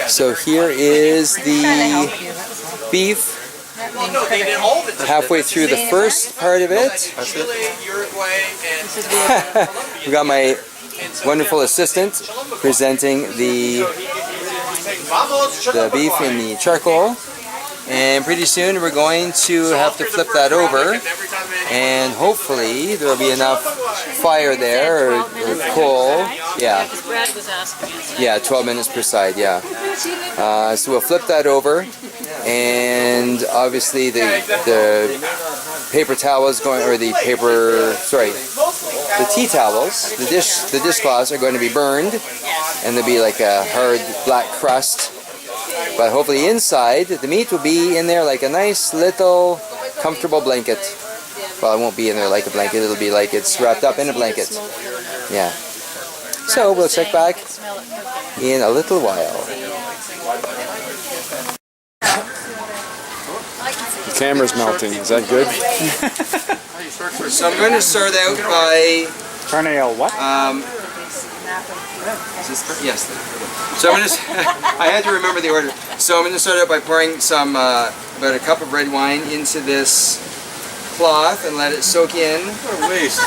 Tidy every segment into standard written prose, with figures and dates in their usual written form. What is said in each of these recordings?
So here is the beef. Halfway through the first part of it. We got my wonderful assistant presenting the beef in the charcoal. And pretty soon we're going to have to flip that over, and hopefully there will be enough fire there, or coal. Yeah. Yeah, 12 minutes per side, yeah. So we'll flip that over, and obviously the paper towels going, or the tea towels, the dishcloths are going to be burned, and there'll be like a hard black crust. But hopefully inside, the meat will be in there like a nice little comfortable blanket. Well, it won't be in there like a blanket, it'll be like it's wrapped up in a blanket. Yeah. So we'll check back in a little while. The camera's melting, is that good? So I'm going to start out by... Carne al what? Yes. So I'm going to... I had to remember the order. So I'm going to start out by pouring some, about a cup of red wine into this cloth and let it soak in. What a waste.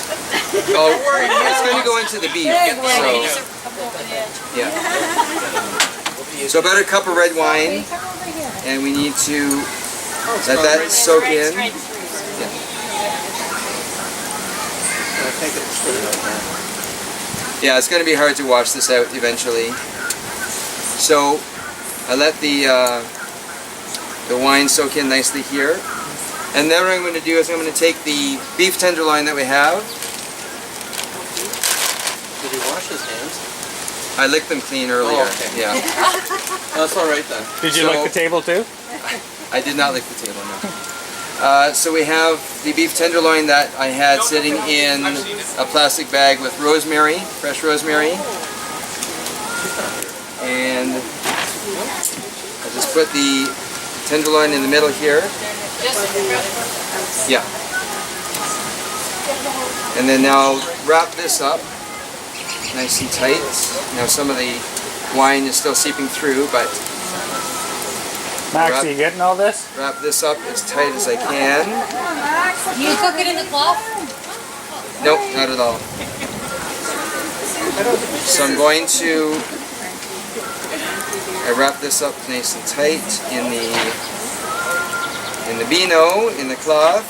Oh, it's going to go into the beef. So, yeah. So about a cup of red wine, and we need to let that soak in. Yeah, it's going to be hard to wash this out eventually. So I let the wine soak in nicely here. And then what I'm going to do is I'm going to take the beef tenderloin that we have. Did he wash his hands? I licked them clean earlier. Oh, okay. Yeah. That's all right then. Did you lick the table too? I did not lick the table, no. So we have the beef tenderloin that I had sitting in a plastic bag with rosemary, fresh rosemary. And I just put the tenderloin in the middle here. Yeah. And then now wrap this up nice and tight. Now some of the wine is still seeping through, but Max, are you getting all this? wrap this up as tight as I can. You cook it in the cloth? Nope, not at all. So I'm going to wrap this up nice and tight in the beano, in the cloth.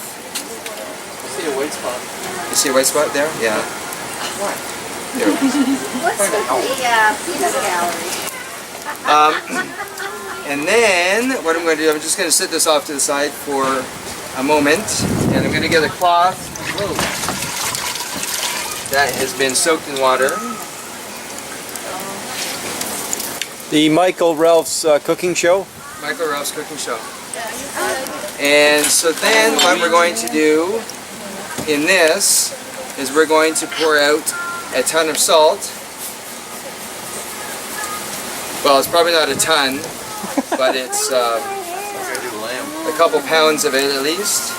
I see a white spot. You see a white spot there? Yeah. There it is. What's with the peanut gallery? And then what I'm going to do, I'm just going to sit this off to the side for a moment, and I'm going to get a cloth that has been soaked in water. The Michael Ralph's cooking show? Michael Ralph's cooking show. And so then what we're going to do in this is we're going to pour out a ton of salt. Well, it's probably not a ton, but it's a couple pounds of it at least.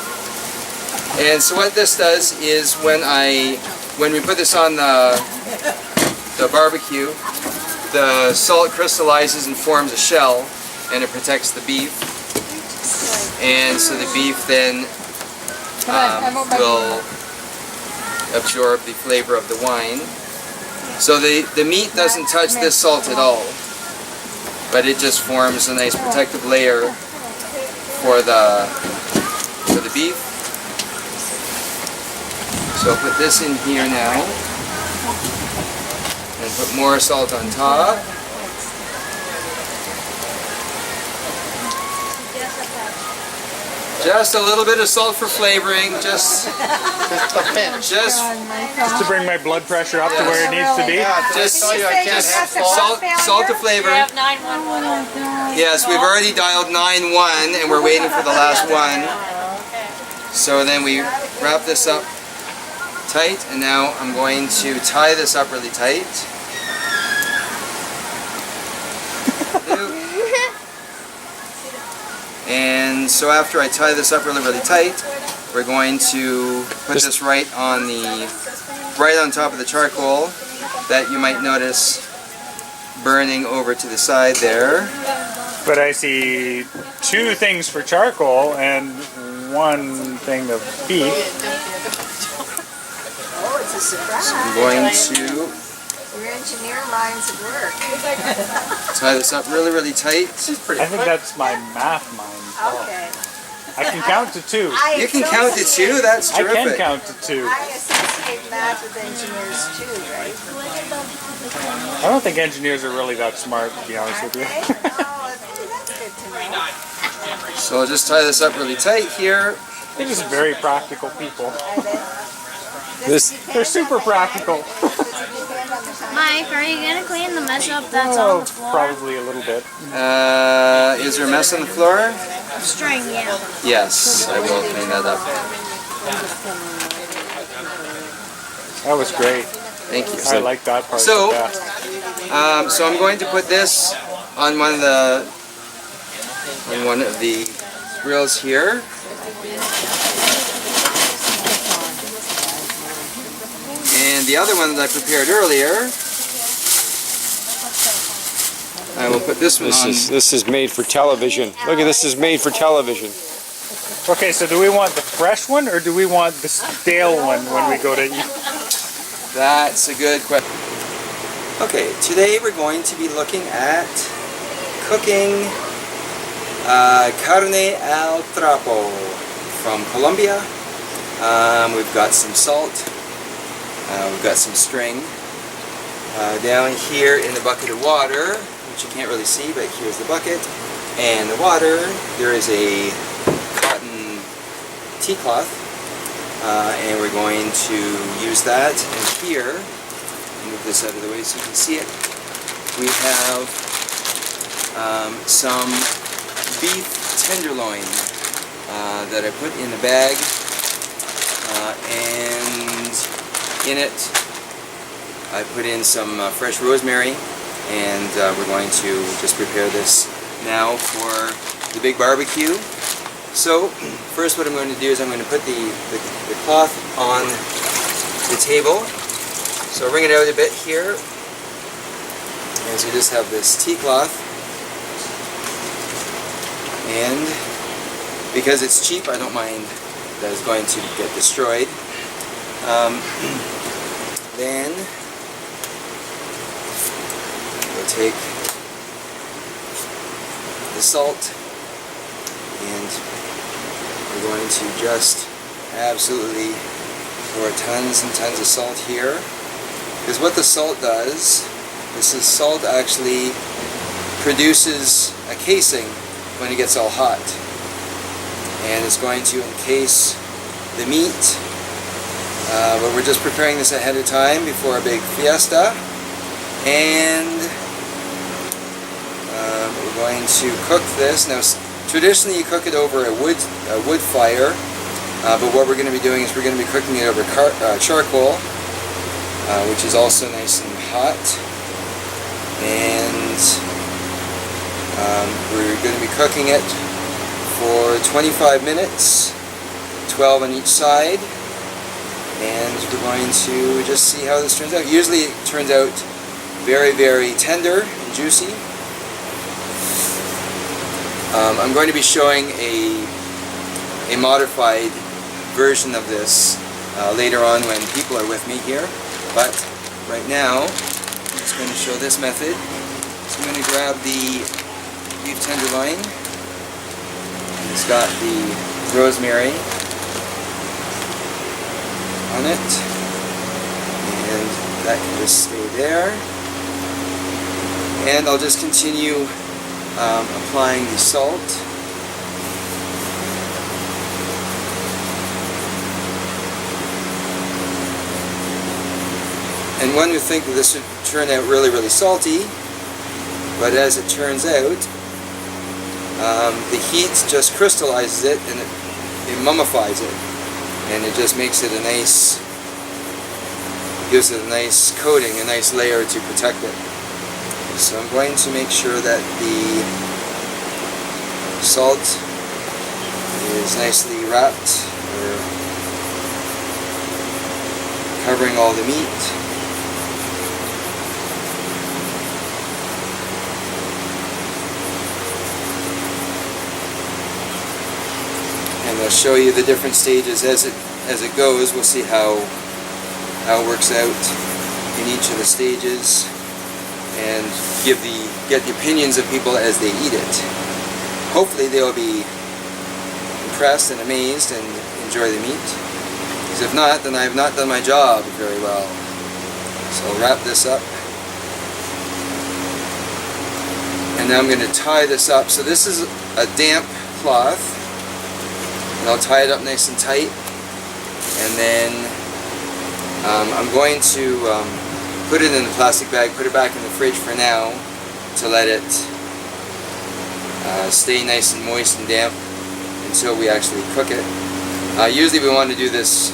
And so what this does is when we put this on the barbecue, the salt crystallizes and forms a shell, and it protects the beef. And so the beef then will absorb the flavor of the wine. So the meat doesn't touch this salt at all, but it just forms a nice protective layer for the beef. So I'll put this in here now, and put more salt on top. Just a little bit of salt for flavoring, just To bring my blood pressure up to where it needs to be? just salt to flavor. Yes, we've already dialed 9-1 and we're waiting for the last one. So then we wrap this up tight, and now I'm going to tie this up really tight. And so after I tie this up really tight, we're going to put this right on top of the charcoal that you might notice burning over to the side there. But I see 2 things for charcoal and 1 thing of beef. Oh, it's a surprise. I'm going to Your engineer lines of work. tie this up really, really tight. I think that's my math mind. Okay. I can count to 2. You can count to 2? That's I terrific. can count to 2. I associate math with engineers too, right? I don't think engineers are really that smart, to be honest with you. Okay. Oh, that's good to know. So I'll just tie this up really tight here. They're just very practical people. Are they? They're super practical. Does it depend on the time? Mike, are you gonna clean the mess up that's on Oh, the floor? probably a little bit. Is there a mess on the floor? String, yeah. Yes, I will clean that up. That was great. Thank you. I like that part So- the best. So I'm going to put this on one of the grills here. And the other one that I prepared earlier, I will put this one on. This is made for television. Look at this is made for television. Okay, so do we want the fresh one or do we want the stale one when we go to eat? That's a good question. Okay, today we're going to be looking at cooking Carne al Trapo from Colombia. We've got some salt, we've got some string. Down here in the bucket of water, which you can't really see, but here's the bucket, and the water, there is a cotton tea cloth, and we're going to use that. And here, move this out of the way so you can see it, we have some beef tenderloin that I put in the bag, and in it I put in some fresh rosemary, and we're going to just prepare this now for the big barbecue. So first what I'm going to do is I'm going to put the cloth on the table. So I'll wring it out a bit here, and so you just have this tea cloth, and because it's cheap I don't mind that it's going to get destroyed. Then we'll take the salt, and we're going to just absolutely pour tons and tons of salt here. Because what the salt does, salt actually produces a casing when it gets all hot. And it's going to encase the meat. But we're just preparing this ahead of time before a big fiesta. And we're going to cook this. Now, traditionally you cook it over a wood fire. But what we're going to be doing is we're going to be cooking it over charcoal, which is also nice and hot. And we're going to be cooking it for 25 minutes, 12 on each side. And we're going to just see how this turns out. Usually it turns out very, very tender and juicy. I'm going to be showing a modified version of this later on when people are with me here. But right now, I'm just going to show this method. So I'm going to grab the beef tenderloin. It's got the rosemary on it, and that can just stay there. And I'll just continue applying the salt. And one would think that this would turn out really, really salty, but as it turns out, the heat just crystallizes it and it mummifies it, and it just makes it a nice, gives it a nice coating, a nice layer to protect it. So I'm going to make sure that the salt is nicely wrapped, or covering all the meat. and I'll show you the different stages as it goes. We'll see how it works out in each of the stages, and get the opinions of people as they eat it. Hopefully they'll be impressed and amazed and enjoy the meat. Because if not, then I have not done my job very well. So I'll wrap this up. And now I'm going to tie this up. So this is a damp cloth, and I'll tie it up nice and tight. And then I'm going to put it in a plastic bag, put it back in the fridge for now to let it stay nice and moist and damp until we actually cook it. Usually we want to do this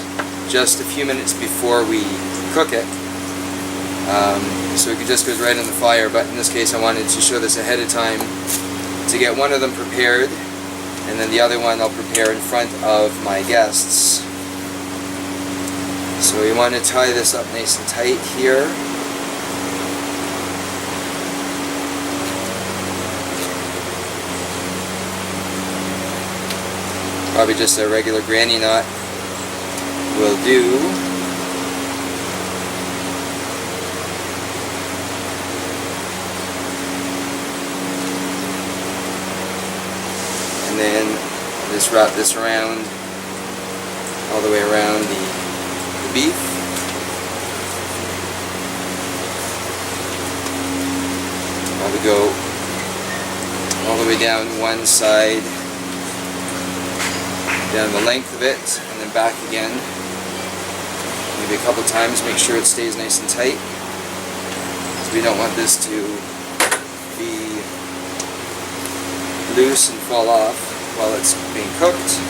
just a few minutes before we cook it, so it just goes right on the fire, but in this case I wanted to show this ahead of time to get one of them prepared, and then the other one I'll prepare in front of my guests. So we want to tie this up nice and tight here. Probably just a regular granny knot will do. And then I'll just wrap this around, all the way around the beef. Probably go all the way down one side, down the length of it, and then back again. Maybe a couple times, make sure it stays nice and tight, because we don't want this to be loose and fall off while it's being cooked.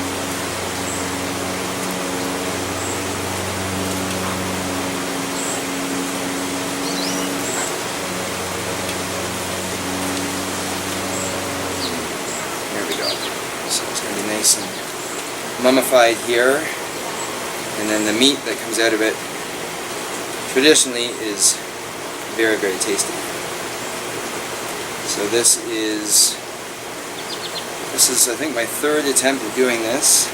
There we go. So it's going to be nice and mummified here, and then the meat that comes out of it traditionally is very, very tasty. So this is I think my third attempt at doing this,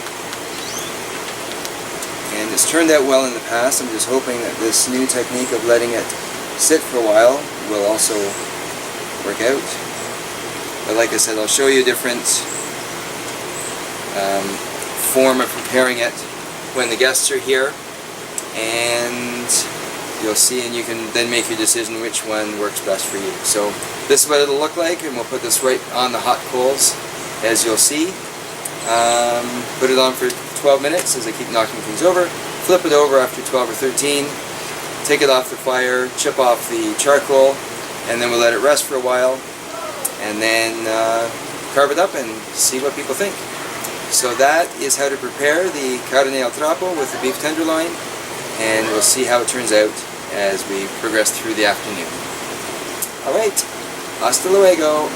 and it's turned out well in the past. I'm just hoping that this new technique of letting it sit for a while will also work out. But like I said, I'll show you a different form of preparing it when the guests are here, and you'll see, and you can then make your decision which one works best for you. So this is what it'll look like, and we'll put this right on the hot coals, as you'll see. Put it on for 12 minutes as I keep knocking things over. Flip it over after 12 or 13. Take it off the fire, chip off the charcoal, and then we'll let it rest for a while, and then carve it up and see what people think. So that is how to prepare the Carne al Trapo with the beef tenderloin, and we'll see how it turns out as we progress through the afternoon. Alright, hasta luego!